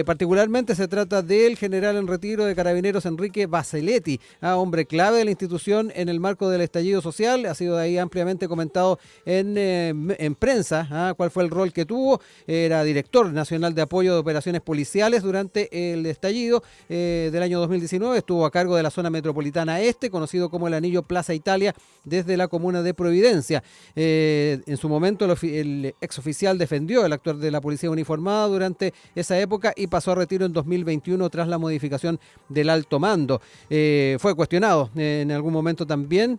Particularmente se trata del general en retiro de Carabineros Enrique Baseletti, hombre clave de la institución en el marco del estallido social. Ha sido de ahí ampliamente comentado en prensa cuál fue el rol que tuvo. Era director nacional de apoyo de operaciones policiales durante el estallido del año 2019. Estuvo a cargo de la zona metropolitana este, conocido como el Anillo Plaza Italia, desde la comuna de Providencia. En su momento el exoficial defendió el actuar de la policía uniformada durante esa época y pasó a retiro en 2021 tras la modificación del alto mando. Fue cuestionado en algún momento también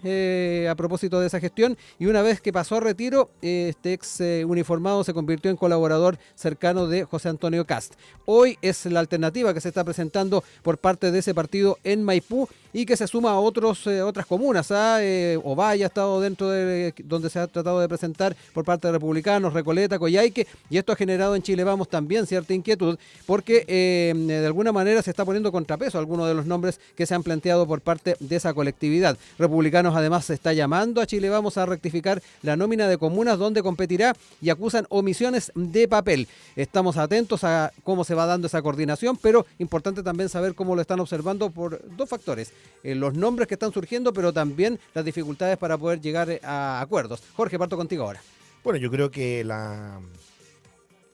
a propósito de esa gestión, y una vez que pasó a retiro, este ex uniformado se convirtió en colaborador cercano de José Antonio Kast. Hoy es la alternativa que se está presentando por parte de ese partido en Maipú y que se suma a otras comunas. Ovalle ha estado dentro de donde se ha tratado de presentar por parte de republicanos, Recoleta, Coyhaique, y esto ha generado en Chile Vamos también cierta inquietud porque de alguna manera se está poniendo contrapeso a algunos de los nombres que se han planteado por parte de esa colectividad. Republicanos además se está llamando a Chile Vamos a rectificar la nómina de comunas donde competirá y acusan omisiones de papel. Estamos atentos a cómo se va dando esa coordinación, pero importante también saber cómo lo están observando por dos factores: los nombres que están surgiendo, pero también las dificultades para poder llegar a acuerdos. Jorge, parto contigo ahora. Bueno, yo creo que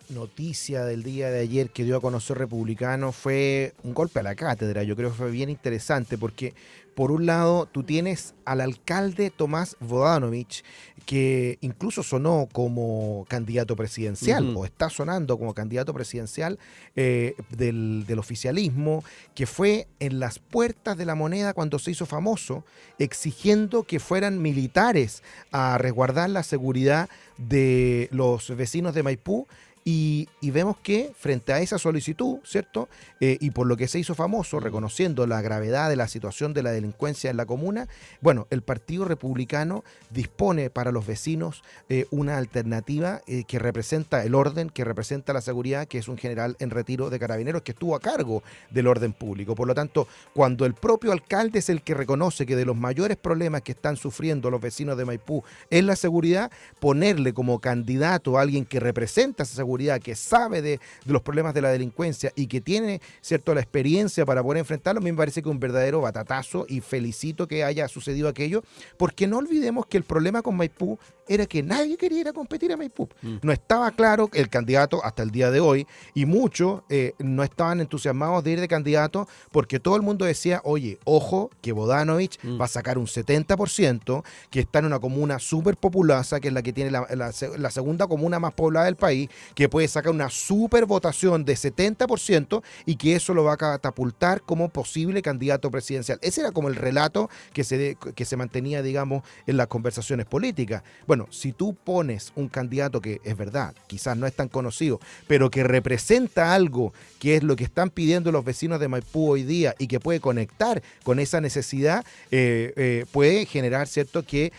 noticia del día de ayer que dio a conocer Republicano fue un golpe a la cátedra. Yo creo que fue bien interesante porque, por un lado, tú tienes al alcalde Tomás Bodanovich, que incluso sonó como candidato presidencial, o está sonando como candidato presidencial del oficialismo, que fue en las puertas de la Moneda cuando se hizo famoso, exigiendo que fueran militares a resguardar la seguridad de los vecinos de Maipú. Y vemos que frente a esa solicitud, ¿cierto? Y por lo que se hizo famoso, reconociendo la gravedad de la situación de la delincuencia en la comuna, bueno, el Partido Republicano dispone para los vecinos una alternativa que representa el orden, que representa la seguridad, que es un general en retiro de Carabineros que estuvo a cargo del orden público. Por lo tanto, cuando el propio alcalde es el que reconoce que de los mayores problemas que están sufriendo los vecinos de Maipú es la seguridad, ponerle como candidato a alguien que representa esa seguridad, que sabe de los problemas de la delincuencia y que tiene, ¿cierto?, la experiencia para poder enfrentarlo, a mí me parece que es un verdadero batatazo y felicito que haya sucedido aquello, porque no olvidemos que el problema con Maipú era que nadie quería ir a competir a Maipú. No estaba claro el candidato hasta el día de hoy y muchos no estaban entusiasmados de ir de candidato porque todo el mundo decía, oye, ojo, que Bodanovich va a sacar un 70%, que está en una comuna súper populosa, que es la que tiene la segunda comuna más poblada del país, que puede sacar una súper votación de 70% y que eso lo va a catapultar como posible candidato presidencial. Ese era como el relato que se mantenía, digamos, en las conversaciones políticas. Bueno, si tú pones un candidato que es verdad, quizás no es tan conocido, pero que representa algo que es lo que están pidiendo los vecinos de Maipú hoy día y que puede conectar con esa necesidad, puede generar, ¿cierto?, que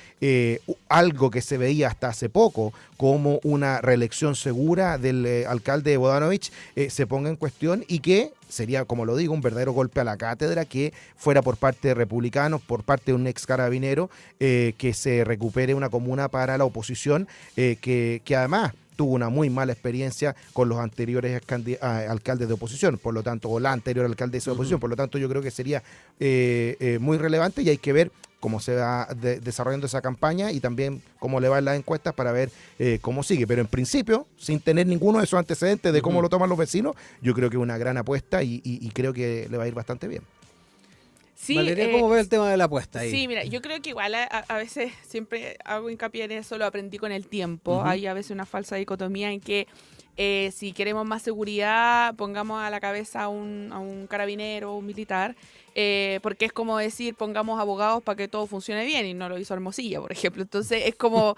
algo que se veía hasta hace poco como una reelección segura del alcalde Bodanovich se ponga en cuestión y que sería, como lo digo, un verdadero golpe a la cátedra que fuera por parte de republicanos, por parte de un ex carabinero, que se recupere una comuna para la oposición, que además tuvo una muy mala experiencia con los anteriores alcaldes de oposición, por lo tanto, o la anterior alcaldesa de oposición, por lo tanto yo creo que sería muy relevante y hay que ver cómo se va desarrollando esa campaña y también cómo le va en las encuestas para ver cómo sigue. Pero en principio, sin tener ninguno de esos antecedentes de cómo lo toman los vecinos, yo creo que es una gran apuesta y creo que le va a ir bastante bien. Sí, Valeria, ¿cómo ve el tema de la apuesta ahí? Sí, mira, yo creo que igual a veces siempre hago hincapié en eso, lo aprendí con el tiempo. Hay a veces una falsa dicotomía en que si queremos más seguridad, pongamos a la cabeza a un carabinero o un militar, porque es como decir, pongamos abogados para que todo funcione bien, y no lo hizo Hermosilla, por ejemplo. Entonces es como,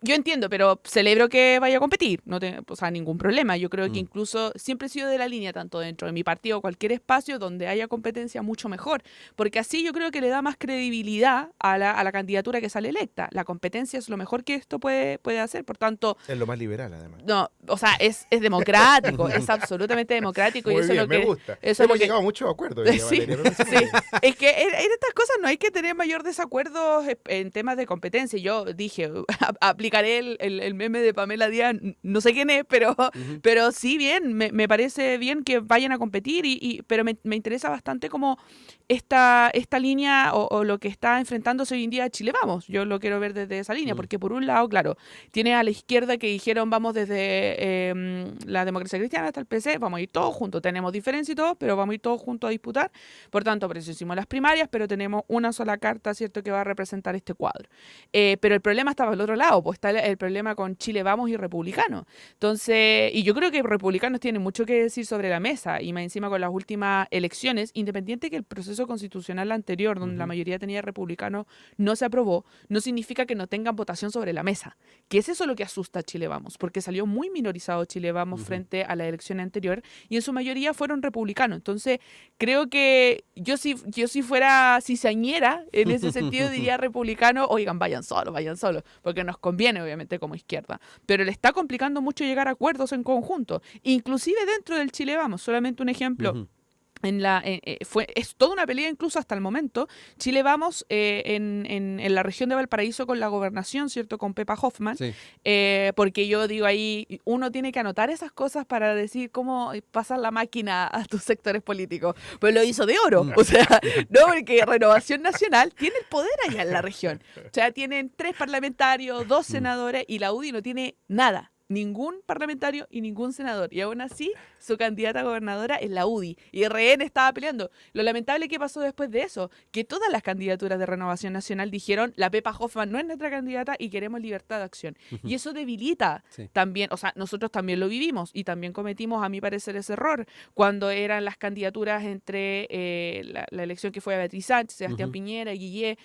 yo entiendo, pero celebro que vaya a competir, no tengo, o sea, ningún problema. Yo creo que incluso siempre he sido de la línea, tanto dentro de mi partido, cualquier espacio donde haya competencia, mucho mejor, porque así yo creo que le da más credibilidad a la candidatura que sale electa. La competencia es lo mejor que esto puede hacer, por tanto... Es lo más liberal, además. No, o sea, es democrático, es absolutamente democrático. Muy y eso bien, es lo que, me gusta. Eso Hemos es lo llegado a muchos acuerdos. Sí, sí. Es que en estas cosas no hay que tener mayor desacuerdo en temas de competencia. Yo dije, aplicaré el meme de Pamela Díaz, no sé quién es, pero sí, bien, me parece bien que vayan a competir, pero me interesa bastante como esta línea o lo que está enfrentándose hoy en día Chile Vamos. Yo lo quiero ver desde esa línea, porque por un lado, claro, tiene a la izquierda que dijeron vamos desde la democracia cristiana hasta el PC, vamos a ir todos juntos, tenemos diferencia y todo, pero vamos a ir todos juntos a disputar. Por tanto, por eso hicimos las primarias, pero tenemos una sola carta, ¿cierto?, que va a representar este cuadro. Pero el problema estaba al otro lado, pues está el problema con Chile Vamos y Republicanos. Entonces, y yo creo que Republicanos tienen mucho que decir sobre la mesa, y más encima con las últimas elecciones, independiente que el proceso constitucional anterior, donde la mayoría tenía republicanos, no se aprobó, no significa que no tengan votación sobre la mesa, que es eso lo que asusta a Chile Vamos, porque salió muy minorizado Chile Vamos frente a la elección anterior, y en su mayoría fueron republicanos. Entonces, creo que yo si fuera cizañera, en ese sentido diría republicano, oigan, vayan solo, porque nos conviene obviamente como izquierda, pero le está complicando mucho llegar a acuerdos en conjunto, inclusive dentro del Chile Vamos. Solamente un ejemplo. Es toda una pelea incluso hasta el momento. Chile Vamos en la región de Valparaíso con la gobernación, ¿cierto?, con Pepa Hoffman, sí. Porque yo digo ahí, uno tiene que anotar esas cosas para decir cómo pasar la máquina a tus sectores políticos, pues lo hizo de oro, o sea, no, porque Renovación Nacional tiene el poder allá en la región, o sea, tienen 3 parlamentarios, 2 senadores, y la UDI no tiene nada. ningún parlamentario y ningún senador. Y aún así, su candidata a gobernadora es la UDI. Y RN estaba peleando. Lo lamentable que pasó después de eso, que todas las candidaturas de Renovación Nacional dijeron, la Pepa Hoffmann no es nuestra candidata y queremos libertad de acción. Y eso debilita también, o sea, nosotros también lo vivimos y también cometimos, a mi parecer, ese error cuando eran las candidaturas entre la elección que fue a Beatriz Sánchez, Sebastián Piñera, Guillé.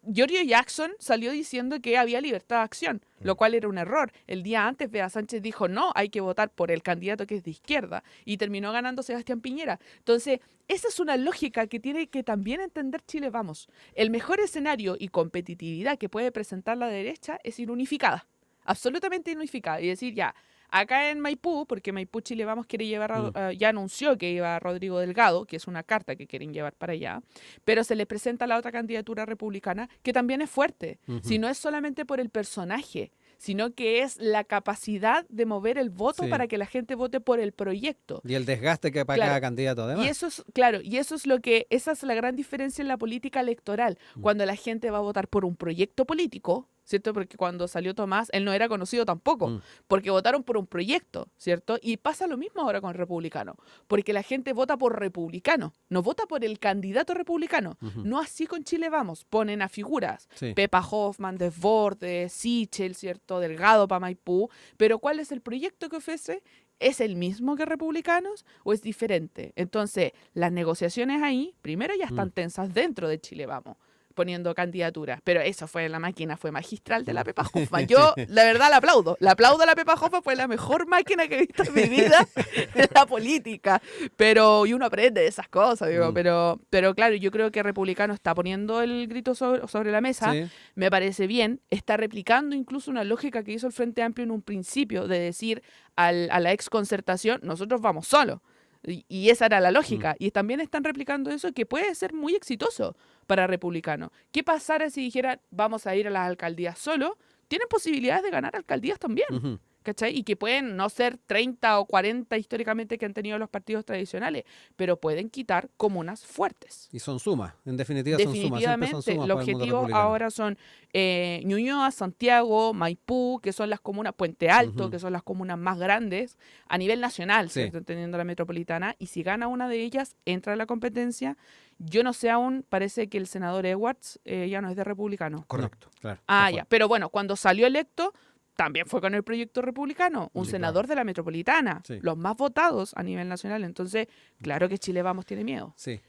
Giorgio Jackson salió diciendo que había libertad de acción, lo cual era un error. El día antes, Bea Sánchez dijo, no, hay que votar por el candidato que es de izquierda, y terminó ganando Sebastián Piñera. Entonces, esa es una lógica que tiene que también entender Chile Vamos. El mejor escenario y competitividad que puede presentar la derecha es ir unificada, absolutamente unificada, y decir, ya, acá en Maipú, porque Maipú Chile Vamos quiere llevar, ya anunció que iba Rodrigo Delgado, que es una carta que quieren llevar para allá, pero se le presenta la otra candidatura republicana, que también es fuerte. Si no es solamente por el personaje, sino que es la capacidad de mover el voto para que la gente vote por el proyecto. Y el desgaste que para cada candidato, además. Y eso es, claro, y eso es esa es la gran diferencia en la política electoral, cuando la gente va a votar por un proyecto político, ¿cierto? Porque cuando salió Tomás, él no era conocido tampoco, porque votaron por un proyecto, ¿cierto? Y pasa lo mismo ahora con el republicano, porque la gente vota por republicano, no vota por el candidato republicano. No así con Chile Vamos, ponen a figuras, Pepa Hoffmann, Desbordes, Sichel, ¿cierto? Delgado para Maipú, pero ¿cuál es el proyecto que ofrece? ¿Es el mismo que republicanos o es diferente? Entonces, las negociaciones ahí, primero ya están tensas dentro de Chile Vamos, poniendo candidaturas, pero eso la máquina fue magistral de la Pepa Hoffmann. Yo, la verdad, la aplaudo a la Pepa Hoffmann, fue la mejor máquina que he visto en mi vida en la política, y uno aprende de esas cosas, digo, pero claro, yo creo que Republicano está poniendo el grito sobre la mesa, me parece bien, está replicando incluso una lógica que hizo el Frente Amplio en un principio, de decir a la exconcertación, nosotros vamos solos. Y esa era la lógica. Y también están replicando eso, que puede ser muy exitoso para republicanos. ¿Qué pasara si dijeran, vamos a ir a las alcaldías solo? Tienen posibilidades de ganar alcaldías también. ¿Cachai? Y que pueden no ser 30 o 40 históricamente que han tenido los partidos tradicionales, pero pueden quitar comunas fuertes. Y son sumas, en definitiva son sumas. Definitivamente, los objetivos ahora son Ñuñoa, Santiago, Maipú, que son las comunas, Puente Alto, que son las comunas más grandes a nivel nacional, ¿cierto? Teniendo la metropolitana, y si gana una de ellas, entra a la competencia. Yo no sé aún, parece que el senador Edwards ya no es de republicano. Correcto. No, claro, ya, pero bueno, cuando salió electo, también fue con el proyecto republicano, un senador de la metropolitana, los más votados a nivel nacional. Entonces, claro que Chile Vamos tiene miedo. Sí.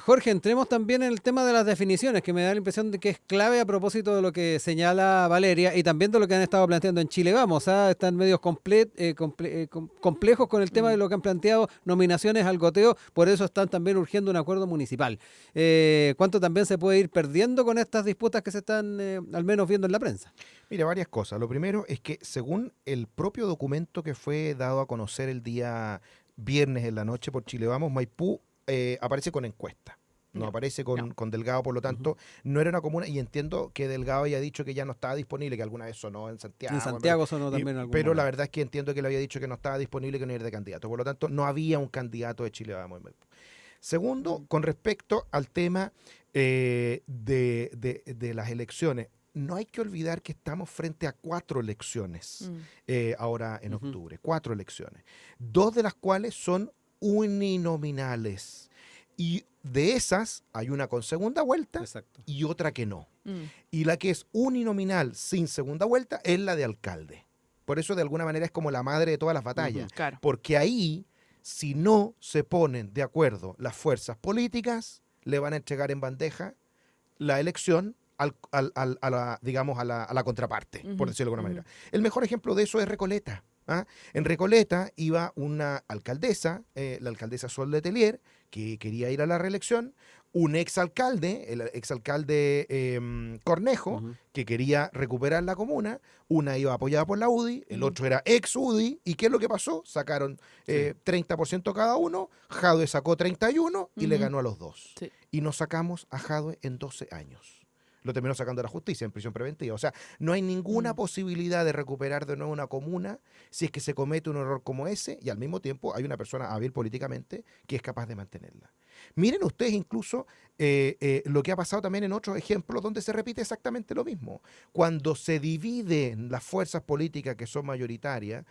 Jorge, entremos también en el tema de las definiciones, que me da la impresión de que es clave a propósito de lo que señala Valeria y también de lo que han estado planteando en Chile Vamos. Están medios complejos con el tema de lo que han planteado, nominaciones al goteo, por eso están también urgiendo un acuerdo municipal. ¿Cuánto también se puede ir perdiendo con estas disputas que se están al menos viendo en la prensa? Mira, varias cosas. Lo primero es que según el propio documento que fue dado a conocer el día viernes en la noche por Chile Vamos, Maipú aparece con encuesta, no aparece con Delgado, por lo tanto, no era una comuna, y entiendo que Delgado haya dicho que ya no estaba disponible, que alguna vez sonó en Santiago. En Santiago sonó también algún pero momento. la verdad es que entiendo que le había dicho que no estaba disponible, que no era de candidato, por lo tanto, no había un candidato de Chile Vamos en Maipú. Segundo, con respecto al tema de las elecciones, no hay que olvidar que estamos frente a 4 elecciones ahora en octubre, 4 elecciones, 2 de las cuales son uninominales. Y de esas hay una con segunda vuelta. Exacto. Y otra que no. Y la que es uninominal sin segunda vuelta es la de alcalde. Por eso de alguna manera es como la madre de todas las batallas. Claro. Porque ahí, si no se ponen de acuerdo las fuerzas políticas, le van a entregar en bandeja la elección a la contraparte, por decirlo de alguna manera. El mejor ejemplo de eso es Recoleta. En Recoleta iba una alcaldesa, la alcaldesa Sol Letelier, que quería ir a la reelección, un exalcalde, el exalcalde Cornejo, que quería recuperar la comuna, una iba apoyada por la UDI, el otro era ex-UDI, ¿y qué es lo que pasó? Sacaron 30% cada uno, Jadwe sacó 31% y le ganó a los dos. Sí. Y nos sacamos a Jadwe en 12 años. lo terminó sacando a la justicia en prisión preventiva. O sea, no hay ninguna posibilidad de recuperar de nuevo una comuna si es que se comete un error como ese y al mismo tiempo hay una persona hábil políticamente que es capaz de mantenerla. Miren ustedes incluso lo que ha pasado también en otros ejemplos donde se repite exactamente lo mismo. Cuando se dividen las fuerzas políticas que son mayoritarias,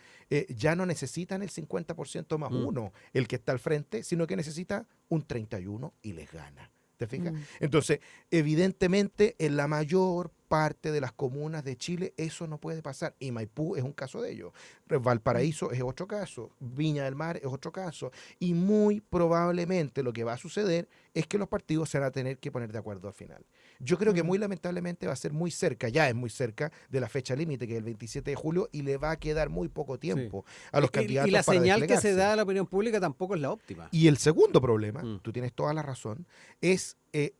ya no necesitan el 50% más uno el que está al frente, sino que necesita un 31 y les gana. ¿Te fijas? Entonces, evidentemente, en la mayor parte de las comunas de Chile eso no puede pasar. Y Maipú es un caso de ello. Valparaíso es otro caso. Viña del Mar es otro caso. Y muy probablemente lo que va a suceder es que los partidos se van a tener que poner de acuerdo al final. Yo creo que muy lamentablemente va a ser muy cerca, ya es muy cerca de la fecha límite, que es el 27 de julio, y le va a quedar muy poco tiempo a los candidatos. Y la para señal que desplegarse. se da a la opinión pública tampoco es la óptima. Y el segundo problema, tú tienes toda la razón, es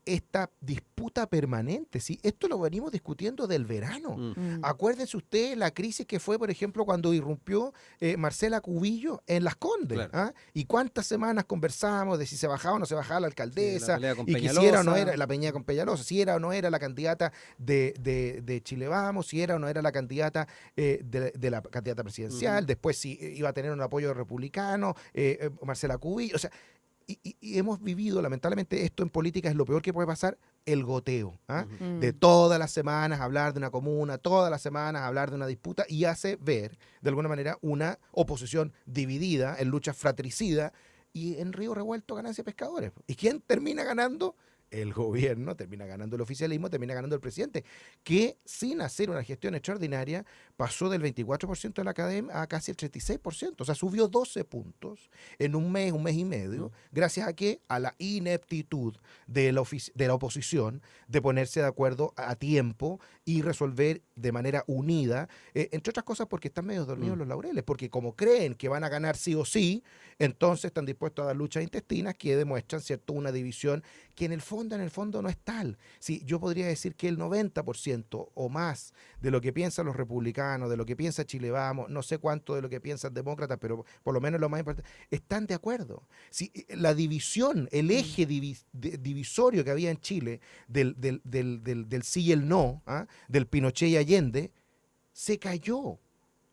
esta disputa permanente. ¿Sí? Esto lo venimos discutiendo del verano. Acuérdense ustedes la crisis que fue, por ejemplo, cuando irrumpió Marcela Cubillo en Las Condes. Claro. ¿Ah? Y cuántas semanas conversábamos de si se bajaba o no se bajaba la alcaldesa, y que si era o no era la pelea con Peñalosa, si era o no era la candidata de Chile Vamos, si era o no era la candidata de la candidata presidencial, después si iba a tener un apoyo republicano, Marcela Cubillo, o sea, y hemos vivido, lamentablemente, esto en política es lo peor que puede pasar, el goteo. ¿Ah? De todas las semanas hablar de una comuna, todas las semanas hablar de una disputa, y hace ver, de alguna manera, una oposición dividida, en lucha fratricida, y en río revuelto ganancia pescadores. ¿Y quién termina ganando? El gobierno, termina ganando el oficialismo, termina ganando el presidente, que sin hacer una gestión extraordinaria pasó del 24% de la academia a casi el 36%. O sea, subió 12 puntos en un mes y medio, gracias a que a la ineptitud de la oposición de ponerse de acuerdo a tiempo y resolver de manera unida, entre otras cosas porque están medio dormidos los laureles, porque como creen que van a ganar sí o sí, entonces están dispuestos a dar luchas intestinas que demuestran, ¿cierto?, una división que en el fondo no es tal. Sí, yo podría decir que el 90% o más de lo que piensan los republicanos, de lo que piensa Chile Vamos, no sé cuánto de lo que piensan demócratas, pero por lo menos lo más importante, están de acuerdo. Sí, la división, el eje divisorio que había en Chile del sí y el no, ¿ah?, del Pinochet y Allende, se cayó.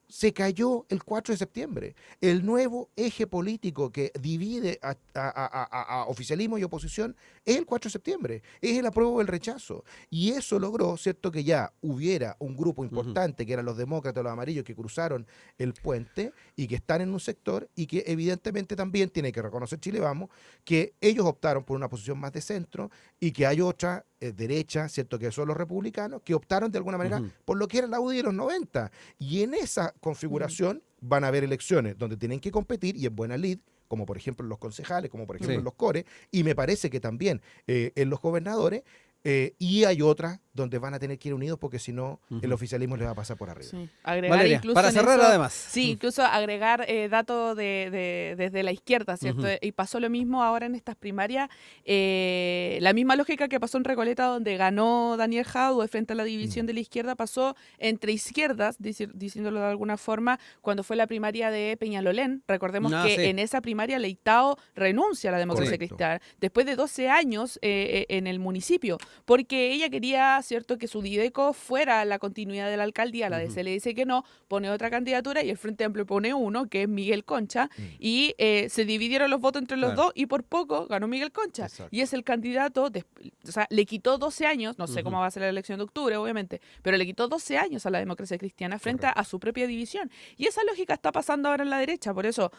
Se cayó el 4 de septiembre. El nuevo eje político que divide a oficialismo y oposición es el 4 de septiembre. Es el apruebo o el rechazo. Y eso logró, ¿cierto?, que ya hubiera un grupo importante, que eran los demócratas, los amarillos, que cruzaron el puente y que están en un sector y que evidentemente también tiene que reconocer Chile Vamos, que ellos optaron por una posición más de centro y que hay otra derecha, ¿cierto?, que son los republicanos, que optaron de alguna manera por lo que era la UDI de los 90. Y en esa configuración van a haber elecciones donde tienen que competir y en buena lid, como por ejemplo en los concejales, como por ejemplo en los CORE, y me parece que también en los gobernadores, y hay otras donde van a tener que ir unidos porque si no el oficialismo les va a pasar por arriba. Sí. Agregar Valeria, incluso para cerrar eso, además. Sí, incluso agregar datos desde la izquierda, ¿cierto? Y pasó lo mismo ahora en estas primarias. La misma lógica que pasó en Recoleta, donde ganó Daniel Jadue frente a la división de la izquierda, pasó entre izquierdas, diciéndolo de alguna forma, cuando fue la primaria de Peñalolén. Recordemos que en esa primaria Leitao renuncia a la democracia cristiana después de 12 años en el municipio, porque ella quería, ¿cierto?, que su Dideco fuera la continuidad de la alcaldía. La DC le dice que no, pone otra candidatura y el Frente Amplio pone uno, que es Miguel Concha, y se dividieron los votos entre los dos y por poco ganó Miguel Concha. Exacto. Y es el candidato, o sea, le quitó 12 años, no sé cómo va a ser la elección de octubre, obviamente, pero le quitó 12 años a la democracia cristiana frente a su propia división. Y esa lógica está pasando ahora en la derecha, por eso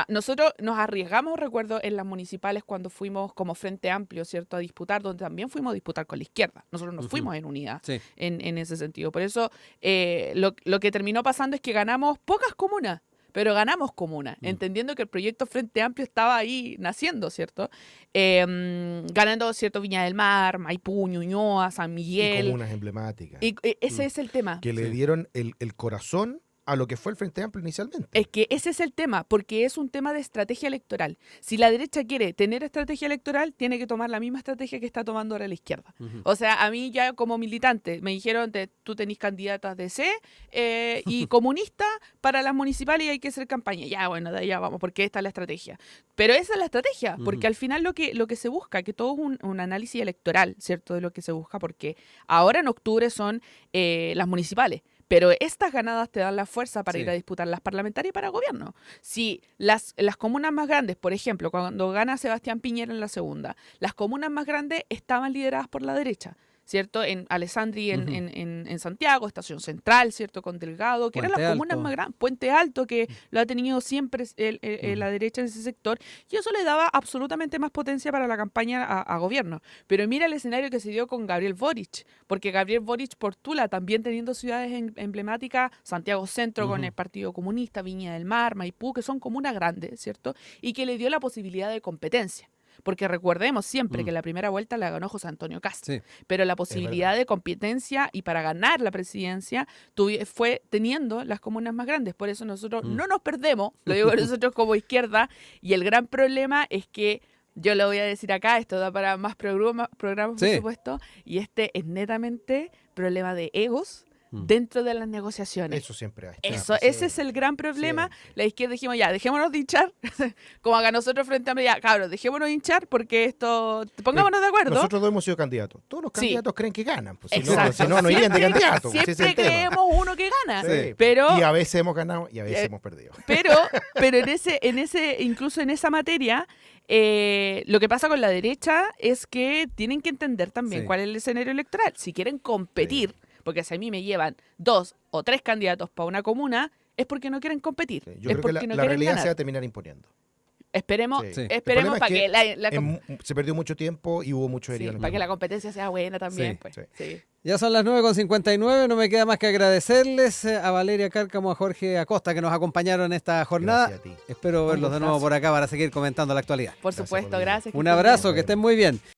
nosotros nos arriesgamos, recuerdo, en las municipales cuando fuimos como Frente Amplio, ¿cierto?, a disputar, donde también fuimos a disputar con la izquierda. Nosotros nos fuimos en unidad en ese sentido. Por eso lo que terminó pasando es que ganamos pocas comunas, pero ganamos comunas, entendiendo que el proyecto Frente Amplio estaba ahí naciendo, ¿cierto? Ganando, ¿cierto?, Viña del Mar, Maipú, Ñuñoa, San Miguel. Y comunas emblemáticas. Y ese es el tema. Que le dieron el corazón a lo que fue el Frente Amplio inicialmente. Es que ese es el tema, porque es un tema de estrategia electoral. Si la derecha quiere tener estrategia electoral, tiene que tomar la misma estrategia que está tomando ahora la izquierda. O sea, a mí ya como militante me dijeron, tú tenés candidatas de C y comunista para las municipales y hay que hacer campaña. Ya, bueno, de allá vamos, porque esta es la estrategia. Pero esa es la estrategia, porque al final lo que se busca, que todo es un análisis electoral, ¿cierto? De lo que se busca, porque ahora en octubre son las municipales. Pero estas ganadas te dan la fuerza para ir a disputar las parlamentarias y para gobierno. Si las comunas más grandes, por ejemplo, cuando gana Sebastián Piñera en la segunda, las comunas más grandes estaban lideradas por la derecha, ¿cierto? En Alessandri, en Santiago, Estación Central, ¿cierto? Con Delgado, que Puente eran las comunas Alto. más grandes. Puente Alto, que lo ha tenido siempre la derecha en ese sector. Y eso le daba absolutamente más potencia para la campaña a gobierno. Pero mira el escenario que se dio con Gabriel Boric, porque Gabriel Boric postula también teniendo ciudades emblemáticas, Santiago Centro con el Partido Comunista, Viña del Mar, Maipú, que son comunas grandes, ¿cierto? Y que le dio la posibilidad de competencia. Porque recordemos siempre que la primera vuelta la ganó José Antonio Cast. Sí. Pero la posibilidad de competencia y para ganar la presidencia fue teniendo las comunas más grandes. Por eso nosotros no nos perdemos, lo digo nosotros como izquierda, y el gran problema es que, yo lo voy a decir acá, esto da para más programas, por supuesto, y este es netamente problema de egos dentro de las negociaciones. Eso siempre hay. Ese es el gran problema. La izquierda dijimos, ya, dejémonos de hinchar, como acá nosotros frente a ya, cabros, dejémonos de hinchar porque esto, pongámonos de acuerdo. Nosotros dos hemos sido candidatos. Todos los candidatos creen que ganan. Pues, exacto. Si no irían de candidato. Siempre creemos uno que gana. Sí. Pero, y a veces hemos ganado y a veces hemos perdido. Pero incluso en esa materia, lo que pasa con la derecha es que tienen que entender también cuál es el escenario electoral. Si quieren competir, porque si a mí me llevan 2 o 3 candidatos para una comuna, es porque no quieren competir. Sí, yo creo que la realidad se va a terminar imponiendo. Esperemos para que se perdió mucho tiempo y hubo mucho herido. para que la competencia sea buena también. Sí. Ya son las 9:59, no me queda más que agradecerles a Valeria Cárcamo, a Jorge Acosta que nos acompañaron en esta jornada. Gracias a ti. Espero verlos de nuevo por acá para seguir comentando la actualidad. Por supuesto, gracias. Un abrazo, que estén muy bien.